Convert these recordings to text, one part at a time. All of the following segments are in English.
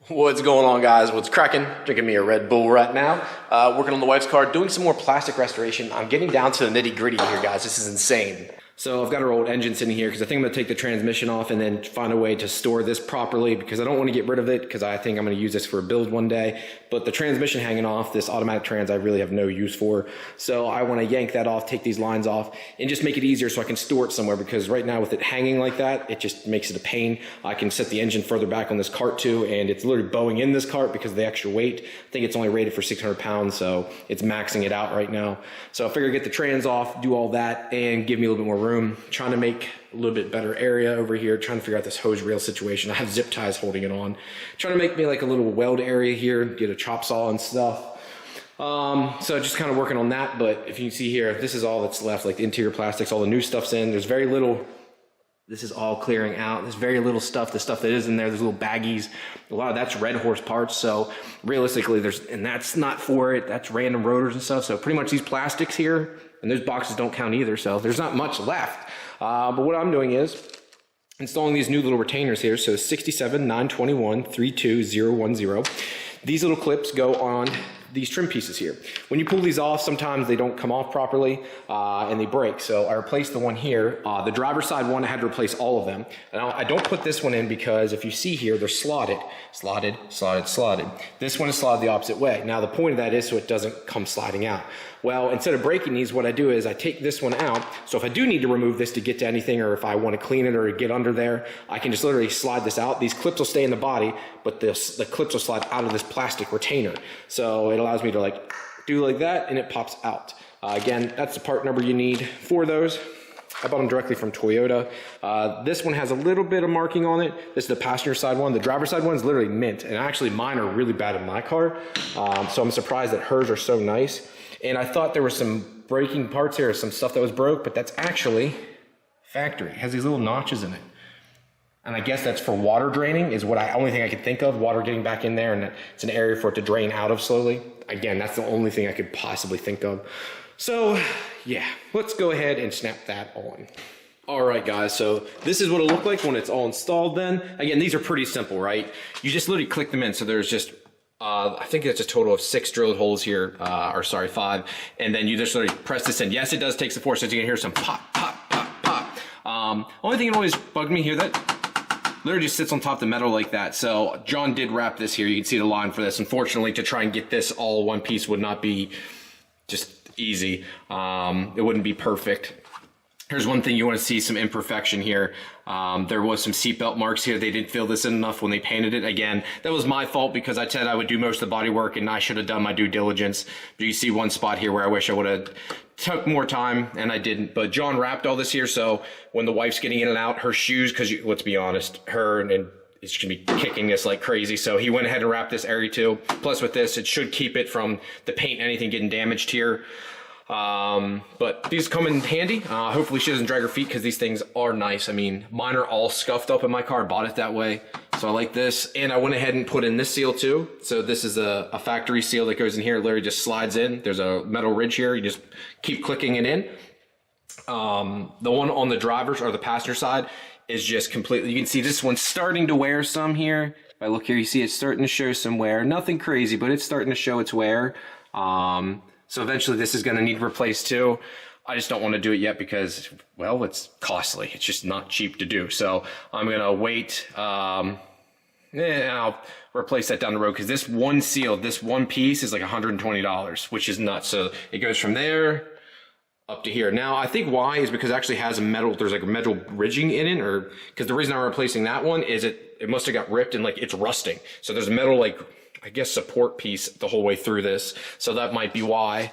What's going on, guys? What's cracking? Drinking me a Red Bull right now. Working on the wife's car, doing some more plastic restoration. I'm getting down to the nitty gritty here, guys. This is insane. So I've got our old engine sitting here because I think I'm going to take the transmission off and then find a way to store this properly because I don't want to get rid of it because I think I'm going to use this for a build one day. But the transmission hanging off, this automatic trans, I really have no use for. So I want to yank that off, take these lines off, and just make it easier so I can store it somewhere because right now with it hanging like that, it just makes it a pain. I can set the engine further back on this cart too, and it's literally bowing in this cart because of the extra weight. I think it's only rated for 600 pounds, so it's maxing it out right now. So I figure get the trans off, do all that, and give me a little bit more room. Trying to make a little bit better area over here, trying to figure out this hose reel situation. I have zip ties holding it on. Trying to make me like a little weld area here, get a chop saw and stuff. So just kind of working on that, but if you see here, this is all that's left, like the interior plastics, all the new stuff's in. There's very little, this is all clearing out. There's very little stuff, the stuff that is in there, there's little baggies. A lot of that's Red Horse parts, so realistically and that's not for it, that's random rotors and stuff. So pretty much these plastics here, and those boxes don't count either, so there's not much left. But what I'm doing is installing these new little retainers here. So 67 921 32010. These little clips go on these trim pieces here. When you pull these off, sometimes they don't come off properly and they break. So I replaced the one here. The driver's side one, I had to replace all of them. Now I don't put this one in because if you see here, they're slotted. Slotted, slotted, slotted. This one is slotted the opposite way. Now the point of that is so it doesn't come sliding out. Well, instead of breaking these, what I do is I take this one out. So if I do need to remove this to get to anything, or if I want to clean it or get under there, I can just literally slide this out. These clips will stay in the body, but the clips will slide out of this plastic retainer. So it allows me to like do like that and it pops out. Again, that's the part number you need for those. I bought them directly from Toyota. This one has a little bit of marking on it. This is the passenger side one. The driver's side one is literally mint. And actually mine are really bad in my car. So I'm surprised that hers are so nice. And I thought there were some breaking parts here, some stuff that was broke, but that's actually factory. It has these little notches in it. And I guess that's for water draining is only thing I could think of, water getting back in there, and it's an area for it to drain out of slowly. Again, that's the only thing I could possibly think of. So yeah, let's go ahead and snap that on. All right, guys, so this is what it'll look like when it's all installed then. Again, these are pretty simple, right? You just literally click them in. So there's just, I think it's a total of 6 drilled holes here, or sorry, 5. And then you just literally press this in. Yes, it does take some force, so you can hear some pop, pop, pop, pop. Only thing that always bugged me here, that literally just sits on top of the metal like that. So John did wrap this here. You can see the line for this. Unfortunately, to try and get this all one piece would not be just easy. It wouldn't be perfect. Here's one thing you want to see, some imperfection here. There was some seatbelt marks here. They didn't fill this in enough when they painted it. Again, that was my fault because I said I would do most of the body work and I should have done my due diligence. But you see one spot here where I wish I would have took more time and I didn't. But John wrapped all this here, so when the wife's getting in and out, her shoes, because let's be honest, her and it's gonna be kicking this like crazy. So he went ahead and wrapped this area too. Plus with this, it should keep it from the paint, anything getting damaged here. But these come in handy. Hopefully she doesn't drag her feet because these things are nice. I mean, mine are all scuffed up in my car. I bought it that way. So I like this. And I went ahead and put in this seal too. So this is a factory seal that goes in here. It literally just slides in. There's a metal ridge here. You just keep clicking it in. The one on the driver's or the passenger side is just completely, you can see this one's starting to wear some here. If I look here, you see it's starting to show some wear. Nothing crazy, but it's starting to show its wear. So eventually this is going to need replaced too. I just don't want to do it yet because, well, it's costly. It's just not cheap to do. So I'm going to wait. And I'll replace that down the road because this one seal, this one piece is like $120, which is nuts. So it goes from there up to here. Now, I think why is because it actually has a metal, there's like a metal ridging in it, or because the reason I'm replacing that one is it must have got ripped and like it's rusting. So there's a metal like, I guess, support piece the whole way through this. So that might be why.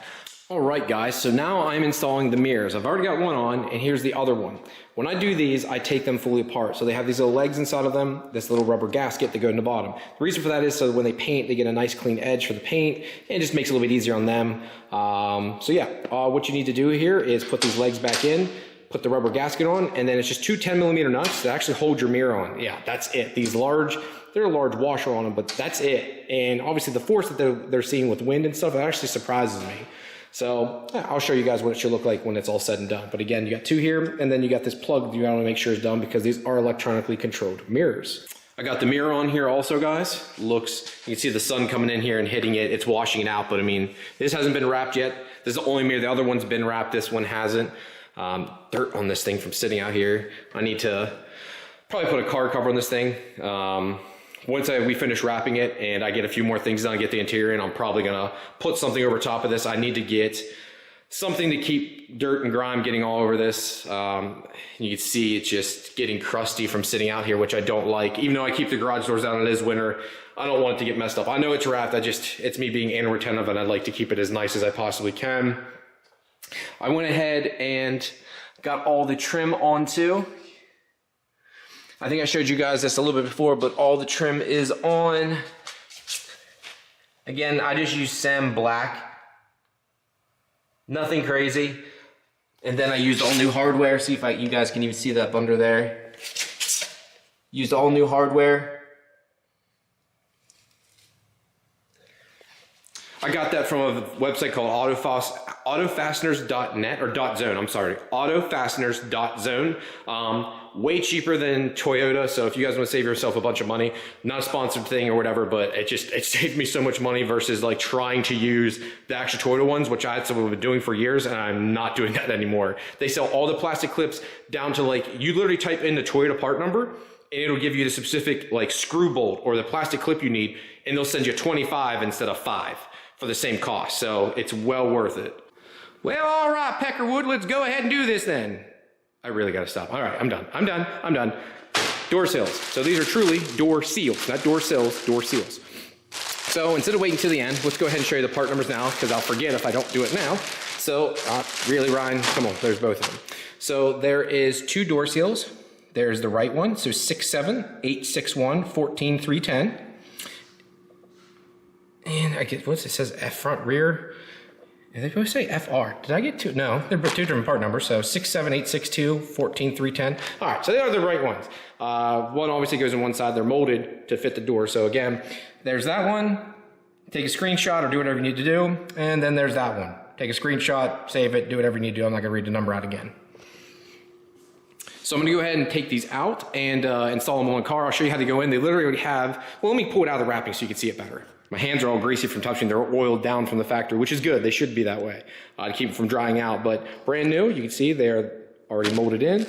All right, guys, so now I'm installing the mirrors. I've already got one on, and here's the other one. When I do these, I take them fully apart. So they have these little legs inside of them, this little rubber gasket that go in the bottom. The reason for that is so when they paint, they get a nice clean edge for the paint, and it just makes it a little bit easier on them. So yeah, what you need to do here is put these legs back in, put the rubber gasket on, and then it's just 2 10mm nuts that actually hold your mirror on. Yeah, that's it. These they're a large washer on them, but that's it. And obviously the force that they're seeing with wind and stuff, it actually surprises me. So yeah, I'll show you guys what it should look like when it's all said and done. But again, you got 2 here, and then you got this plug you want to make sure is done because these are electronically controlled mirrors. I got the mirror on here also, guys. Looks, you can see the sun coming in here and hitting it. It's washing it out, but I mean, this hasn't been wrapped yet. This is the only mirror. The other one's been wrapped. This one hasn't. Dirt on this thing from sitting out here. I need to probably put a car cover on this thing. Once we finish wrapping it and I get a few more things done, get the interior in, I'm probably gonna put something over top of this. I need to get something to keep dirt and grime getting all over this. You can see it's just getting crusty from sitting out here, which I don't like. Even though I keep the garage doors down, it is winter, I don't want it to get messed up. I know it's wrapped, it's me being anal retentive, and I'd like to keep it as nice as I possibly can. I went ahead and got all the trim onto. I think I showed you guys this a little bit before, but all the trim is on. Again, I just use Sam Black. Nothing crazy. And then I used all new hardware. See if you guys can even see that under there. Used all new hardware. I got that from a website called autofasteners.net or .zone, I'm sorry, autofasteners.zone. Way cheaper than Toyota, so if you guys want to save yourself a bunch of money, not a sponsored thing or whatever, but it saved me so much money versus like trying to use the actual Toyota ones, which I had been doing for years, and I'm not doing that anymore. They sell all the plastic clips down to like, you literally type in the Toyota part number, and it'll give you the specific like screw bolt or the plastic clip you need, and they'll send you 25 instead of 5. For the same cost, so it's well worth it. Well, all right, Peckerwood, let's go ahead and do this then. I really gotta stop. All right, I'm done. Door seals. So these are truly door seals, not door sills, door seals. So instead of waiting till the end, let's go ahead and show you the part numbers now, because I'll forget if I don't do it now. So, really, Ryan, come on, there's both of them. So there is 2 door seals. There's the right one, so 67861 14310. And I get, what's it says, F front rear? Are they supposed to say FR? Did I get 2? No, they're 2 different part numbers. So 67862 14310. All right, so they are the right ones. One obviously goes on one side. They're molded to fit the door. So again, there's that one. Take a screenshot or do whatever you need to do. And then there's that one. Take a screenshot, save it, do whatever you need to do. I'm not gonna read the number out again. So I'm gonna go ahead and take these out and install them on the car. I'll show you how they go in. They literally already have, well, let me pull it out of the wrapping so you can see it better. My hands are all greasy from touching. They're oiled down from the factory, which is good. They should be that way to keep it from drying out. But brand new, you can see they're already molded in.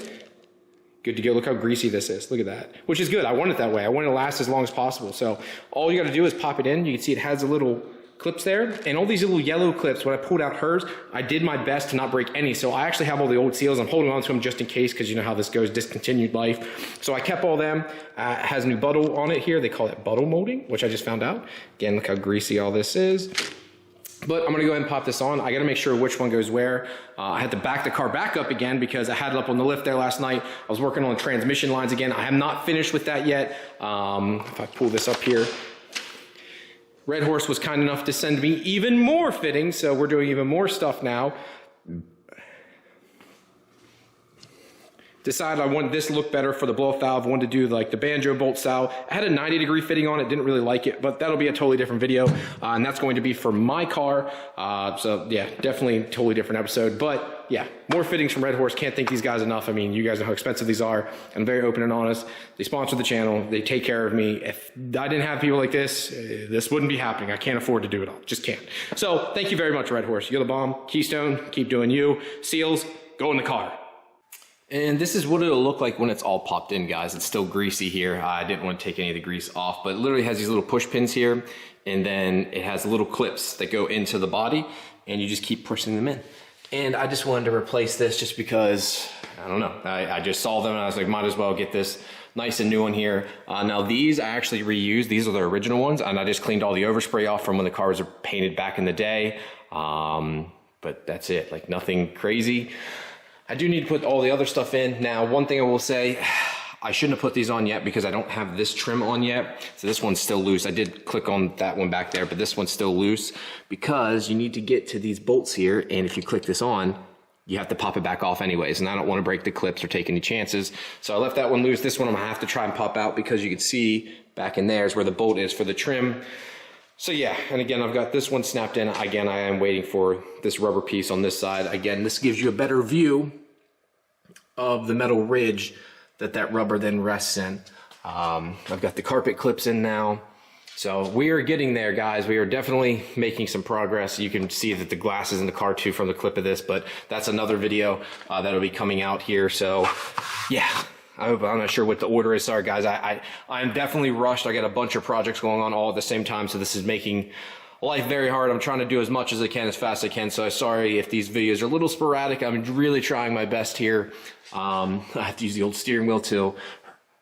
Good to go. Look how greasy this is. Look at that, which is good. I want it that way. I want it to last as long as possible. So all you got to do is pop it in. You can see it has a little clips there, and all these little yellow clips. When I pulled out hers, I did my best to not break any. So I actually have all the old seals. I'm holding on to them just in case, because you know how this goes, discontinued life. So I kept all them. It has new buttle on it here. They call it buttle molding, which I just found out. Again, look how greasy all this is. But I'm gonna go ahead and pop this on. I gotta make sure which one goes where. I had to back the car back up again because I had it up on the lift there last night. I was working on the transmission lines again. I have not finished with that yet. If I pull this up here, Red Horse was kind enough to send me even more fittings, so we're doing even more stuff now. Decided I wanted this to look better for the blow-off valve. I wanted to do like the banjo bolt style. I had a 90-degree fitting on it, didn't really like it, but that'll be a totally different video, and that's going to be for my car. So yeah, definitely a totally different episode, but yeah, more fittings from Red Horse. Can't thank these guys enough. I mean, you guys know how expensive these are. I'm very open and honest. They sponsor the channel. They take care of me. If I didn't have people like this wouldn't be happening. I can't afford to do it all. Just can't. So thank you very much, Red Horse. You're the bomb. Keystone, keep doing you. Seals, go in the car. And this is what it'll look like when it's all popped in, guys. It's still greasy here. I didn't want to take any of the grease off, but it literally has these little push pins here, and then it has little clips that go into the body, and you just keep pushing them in. And I just wanted to replace this just because, I don't know, I just saw them and I was like, might as well get this nice and new one here. Now these I actually reused. These are the original ones, and I just cleaned all the overspray off from when the cars were painted back in the day. But that's it, like nothing crazy. I do need to put all the other stuff in. Now, one thing I will say, I shouldn't have put these on yet because I don't have this trim on yet. So this one's still loose. I did click on that one back there, but this one's still loose because you need to get to these bolts here. And if you click this on, you have to pop it back off anyways. And I don't want to break the clips or take any chances. So I left that one loose. This one I'm gonna have to try and pop out because you can see back in there is where the bolt is for the trim. So yeah, and again, I've got this one snapped in. Again, I am waiting for this rubber piece on this side. Again, this gives you a better view of the metal ridge that rubber then rests in. I've got the carpet clips in now. So we are getting there, guys. We are definitely making some progress. You can see that the glass is in the car too from the clip of this, but that's another video that'll be coming out here. So yeah, I'm not sure what the order is. Sorry, guys. I'm definitely rushed. I got a bunch of projects going on all at the same time, so this is making life very hard. I'm trying to do as much as I can, as fast as I can. So sorry if these videos are a little sporadic. I'm really trying my best here. I have to use the old steering wheel till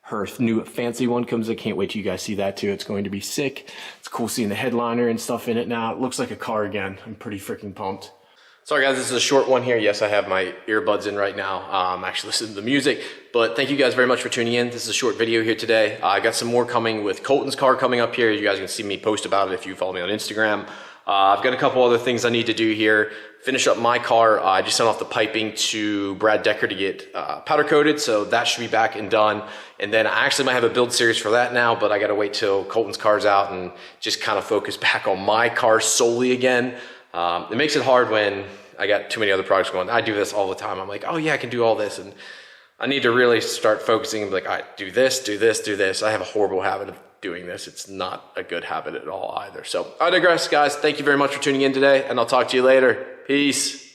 her new fancy one comes. I can't wait till you guys see that too. It's going to be sick. It's cool seeing the headliner and stuff in it now. It looks like a car again. I'm pretty freaking pumped. Sorry guys, this is a short one here. Yes, I have my earbuds in right now. I'm actually listening to the music, but thank you guys very much for tuning in. This is a short video here today. I got some more coming with Colton's car coming up here. You guys can see me post about it if you follow me on Instagram. I've got a couple other things I need to do here. Finish up my car. I just sent off the piping to Brad Decker to get powder coated, so that should be back and done. And then I actually might have a build series for that now, but I gotta wait till Colton's car's out and just kind of focus back on my car solely again. It makes it hard when I got too many other projects going. I do this all the time. I'm like, oh yeah, I can do all this. And I need to really start focusing and be like, all right, do this, do this, do this. I have a horrible habit of doing this. It's not a good habit at all either. So I digress, guys. Thank you very much for tuning in today, and I'll talk to you later. Peace.